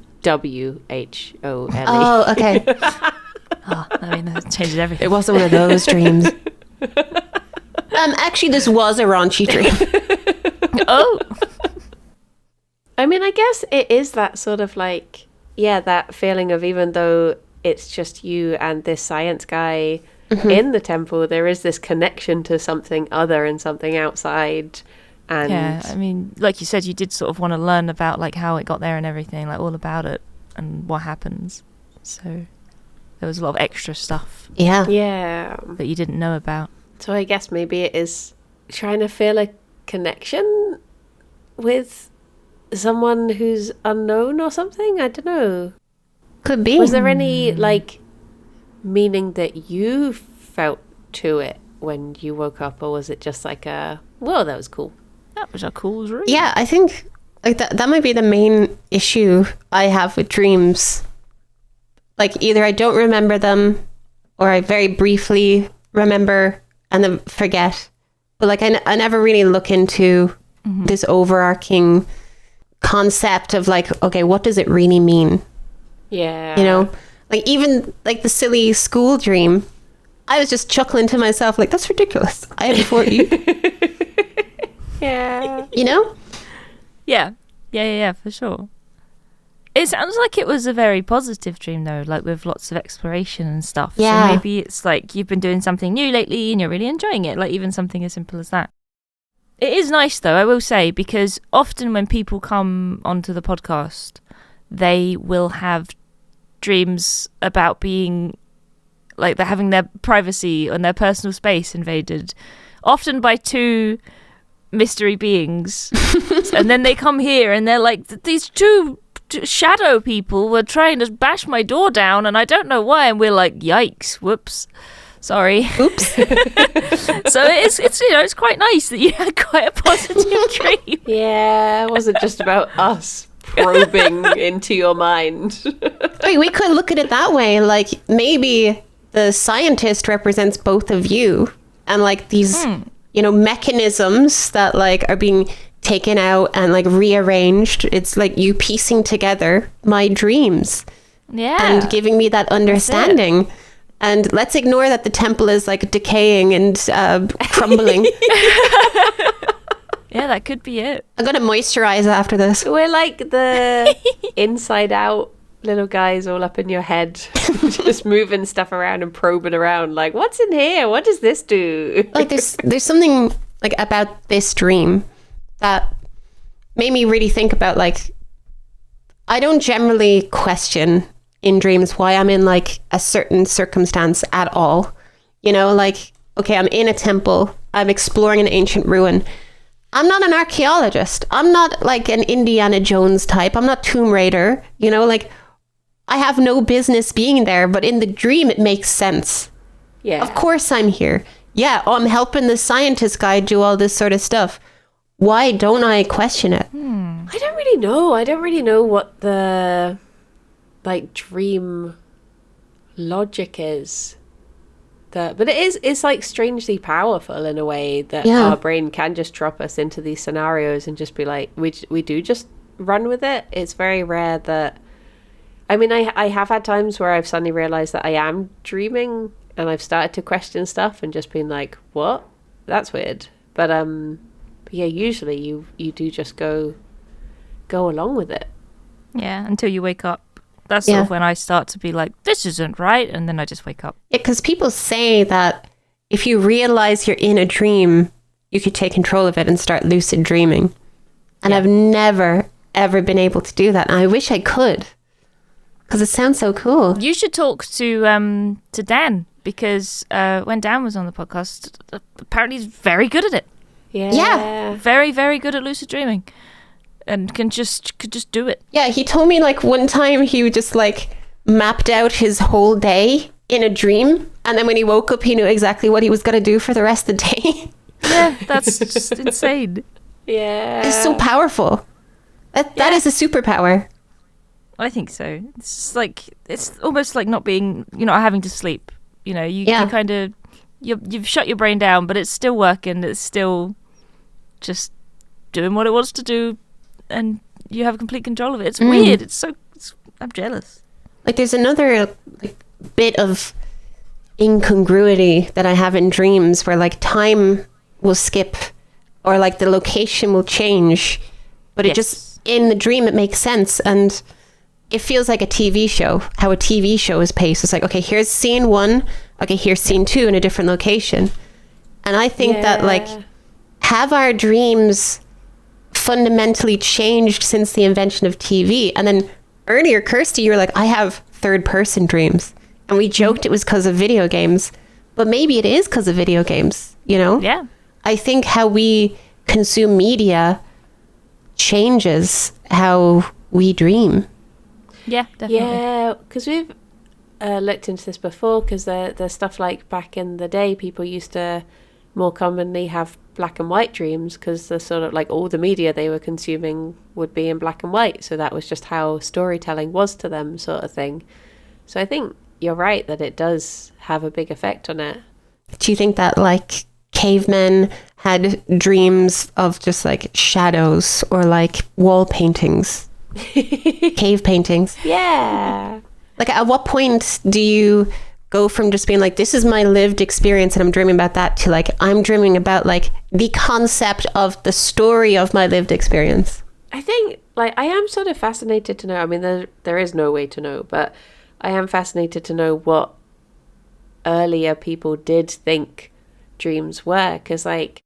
Oh, okay. I mean, that changes everything. It wasn't one of those dreams. Actually, this was a raunchy dream. Oh. I mean, I guess it is that sort of like, yeah, that feeling of even though it's just you and this science guy in the temple, there is this connection to something other and something outside. And yeah, I mean, like you said, you did sort of want to learn about like how it got there and everything, like all about it and what happens. So there was a lot of extra stuff. Yeah. That you didn't know about. So I guess maybe it is trying to feel a connection with someone who's unknown or something. I don't know. Could be. Was there any like meaning that you felt to it when you woke up, or was it just like a, whoa, that was cool? That was a cool dream. Yeah, I think like that might be the main issue I have with dreams. Like either I don't remember them or I very briefly remember and then forget. But like I never really look into this overarching concept of like, okay, what does it really mean? Yeah. You know, like even like the silly school dream, I was just chuckling to myself like, that's ridiculous. I had before you. Yeah. You know? Yeah, for sure. It sounds like it was a very positive dream though, like with lots of exploration and stuff. Yeah. So maybe it's like you've been doing something new lately and you're really enjoying it, like even something as simple as that. It is nice though, I will say, because often when people come onto the podcast, they will have dreams about being like they're having their privacy and their personal space invaded, often by two mystery beings. And then they come here and they're like, these two shadow people were trying to bash my door down and I don't know why, and we're like, yikes, whoops, sorry, oops. So it's you know, it's quite nice that you had quite a positive dream. Yeah, it wasn't just about us probing into your mind. I mean, we could look at it that way, like maybe the scientist represents both of you and like these you know, mechanisms that like are being taken out and like rearranged. It's like you piecing together my dreams and giving me that understanding. And let's ignore that the temple is like decaying and crumbling. Yeah, that could be it. I'm gonna moisturize after this. We're like the inside out little guys all up in your head, just moving stuff around and probing around like, what's in here? What does this do? Like there's something like about this dream that made me really think about like, I don't generally question in dreams why I'm in like a certain circumstance at all. You know, like, okay, I'm in a temple, I'm exploring an ancient ruin. I'm not an archaeologist. I'm not like an Indiana Jones type. I'm not Tomb Raider. You know, like I have no business being there, but in the dream, it makes sense. Yeah. Of course I'm here. Yeah, I'm helping the scientist guy do all this sort of stuff. Why don't I question it? I don't really know. I don't really know what the like dream logic is. But it's like strangely powerful in a way that our brain can just drop us into these scenarios and just be like, we do just run with it. It's very rare that, I mean, I have had times where I've suddenly realized that I am dreaming and I've started to question stuff and just been like, what? That's weird. But yeah, usually you do just go along with it. Yeah, until you wake up. That's sort of when I start to be like, this isn't right, and then I just wake up. Yeah, because people say that if you realize you're in a dream, you could take control of it and start lucid dreaming. And I've never, ever been able to do that. And I wish I could, because it sounds so cool. You should talk to Dan, because when Dan was on the podcast, apparently he's very good at it. Yeah. Very, very good at lucid dreaming. And could just do it. Yeah, he told me like one time he just like mapped out his whole day in a dream, and then when he woke up he knew exactly what he was going to do for the rest of the day. Yeah, that's just insane. Yeah. It's so powerful. That is a superpower. I think so. It's just like, it's almost like not having to sleep. You know, you kind of, you've shut your brain down, but it's still working. It's still just doing what it wants to do. And you have complete control of it. It's weird. I'm jealous. Like there's another bit of incongruity that I have in dreams where like time will skip or like the location will change, but it just, in the dream, it makes sense. And it feels like a TV show, how a TV show is paced. It's like, okay, here's scene 1. Okay, here's scene 2 in a different location. And I think that like, have our dreams fundamentally changed since the invention of TV? And then earlier, Kirsty, you were like, I have third person dreams, and we joked it was because of video games, but maybe it is because of video games, you know? Yeah. I think how we consume media changes how we dream. Yeah, definitely. Yeah, because we've looked into this before, because there's stuff like back in the day, people used to more commonly have black and white dreams because the sort of like all the media they were consuming would be in black and white, so that was just how storytelling was to them, sort of thing. So I think you're right that it does have a big effect on it. Do you think that like cavemen had dreams of just like shadows or like wall paintings, cave paintings? Yeah. Like at what point do you go from just being like, this is my lived experience and I'm dreaming about that, to like, I'm dreaming about like the concept of the story of my lived experience? I think like I am sort of fascinated to know, I mean there is no way to know, but I am fascinated to know what earlier people did think dreams were, because like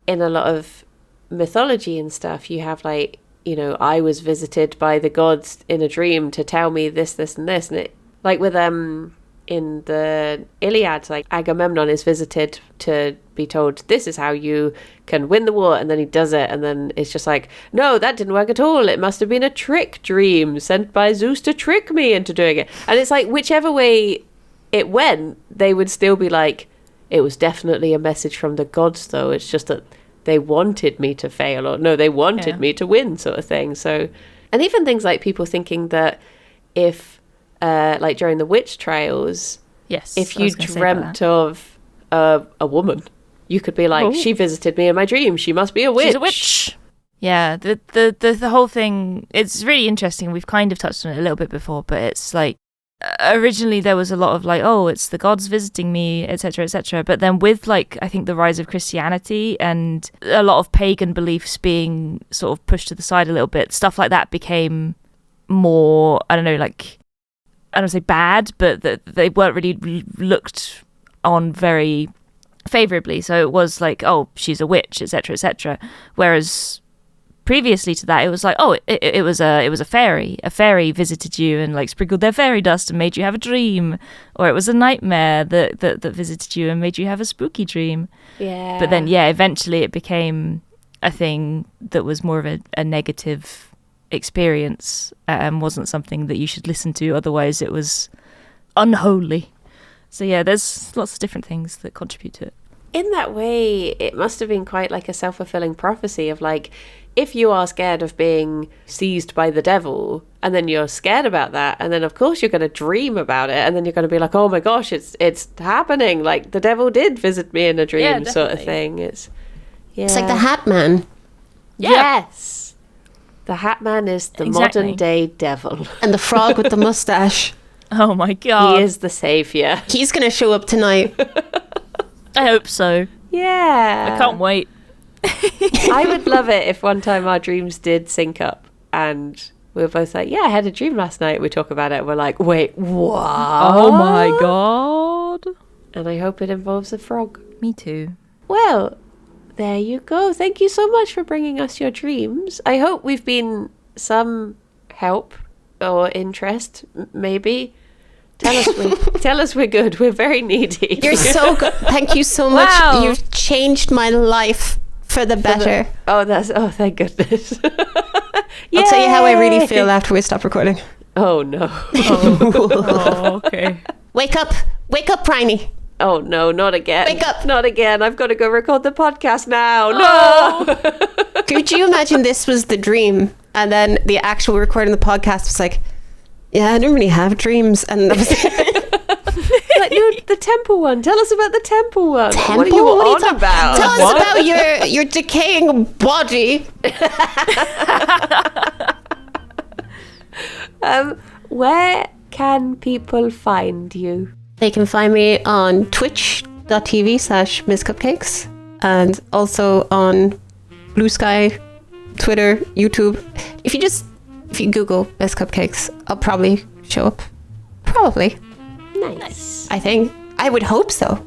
in a lot of mythology and stuff you have like, you know, I was visited by the gods in a dream to tell me this and this, and it like with in the Iliad, like Agamemnon is visited to be told this is how you can win the war, and then he does it, and then it's just like, no, that didn't work at all, it must have been a trick dream sent by Zeus to trick me into doing it. And it's like whichever way it went, they would still be like, it was definitely a message from the gods though, it's just that they wanted me to fail, or no, they wanted me to win, sort of thing. So, and even things like people thinking that if like during the witch trials, if you dreamt of a woman, you could be like, she visited me in my dream, she must be a witch. She's a witch. Yeah, the whole thing, it's really interesting. We've kind of touched on it a little bit before, but it's like originally there was a lot of like, oh, it's the gods visiting me, etc., etc. But then with like, I think the rise of Christianity and a lot of pagan beliefs being sort of pushed to the side a little bit, stuff like that became more, I don't know, like, I don't say bad, but they weren't really looked on very favorably. So it was like, oh, she's a witch, etc., etc. Whereas previously to that, it was like, oh, it was a fairy. A fairy visited you and like sprinkled their fairy dust and made you have a dream, or it was a nightmare that visited you and made you have a spooky dream. Yeah. But then, eventually it became a thing that was more of a negative experience, wasn't something that you should listen to, otherwise it was unholy. So yeah, there's lots of different things that contribute to it. In that way, it must have been quite like a self-fulfilling prophecy of like, if you are scared of being seized by the devil, and then you're scared about that, and then of course you're going to dream about it, and then you're going to be like, oh my gosh, it's happening, like the devil did visit me in a dream, sort of thing. It's like the Hat Man. Yeah. Yes, the Hat Man is the modern day devil, and the frog with the mustache. Oh my god, he is the savior. He's going to show up tonight. I hope so. Yeah, I can't wait. I would love it if one time our dreams did sync up and we were both like, yeah, I had a dream last night. We talk about it and we're like, wait, what? Oh my god. And I hope it involves a frog. Me too. Well, there you go. Thank you so much for bringing us your dreams. I hope we've been some help or interest, maybe. Tell us we're good. We're very needy. You're so good. Thank you so much. Wow. You've changed my life for the better. Thank goodness. I'll tell you how I really feel after we stop recording. Oh no. Oh, okay. Wake up, Bryony. Oh no, not again. Wake up. Not again. I've got to go record the podcast now. Oh. No. Could you imagine this was the dream and then the actual recording of the podcast was like, yeah, I don't really have dreams. And that was like, no, the temple one. Tell us about the temple one. Temple? What are you on about? Tell us about your decaying body. Where can people find you? They can find me on twitch.tv/MsCupcakes and also on Blue Sky, Twitter, YouTube. If you Google MsCupcakes, I'll probably show up. Probably. Nice. I think. I would hope so.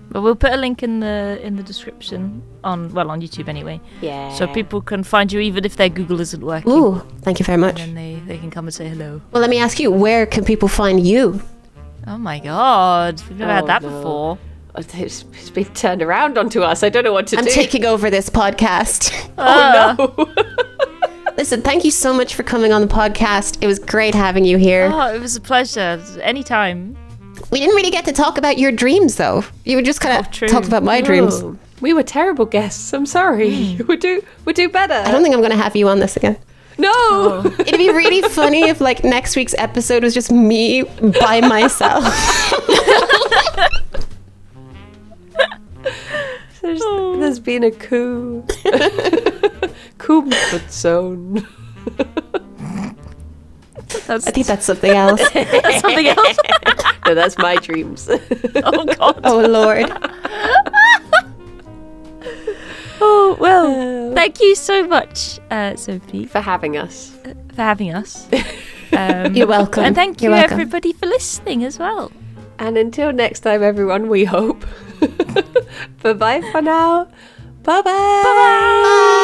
But we'll put a link in the description on YouTube anyway. Yeah. So people can find you even if their Google isn't working. Ooh, thank you very much. And then they can come and say hello. Well, let me ask you, where can people find you? Oh my god, we've never had that before. It's been turned around onto us. I don't know what to do. I'm taking over this podcast. Oh no. Listen, thank you so much for coming on the podcast. It was great having you here. Oh, it was a pleasure. Anytime. We didn't really get to talk about your dreams, though. You were just kind of true. talked about my dreams. Oh, we were terrible guests. I'm sorry. We do better. I don't think I'm going to have you on this again. No. Oh. It'd be really funny if like next week's episode was just me by myself. There's been a coup. Comfort zone. I think that's something else. That's something else. No, that's my dreams. Oh god. Oh Lord. Oh well. Thank you so much, Sophie, For having us. for having us. You're welcome. And thank you You're welcome. everybody for listening as well. And until next time, everyone, we hope. Bye-bye for now. Bye-bye. Bye.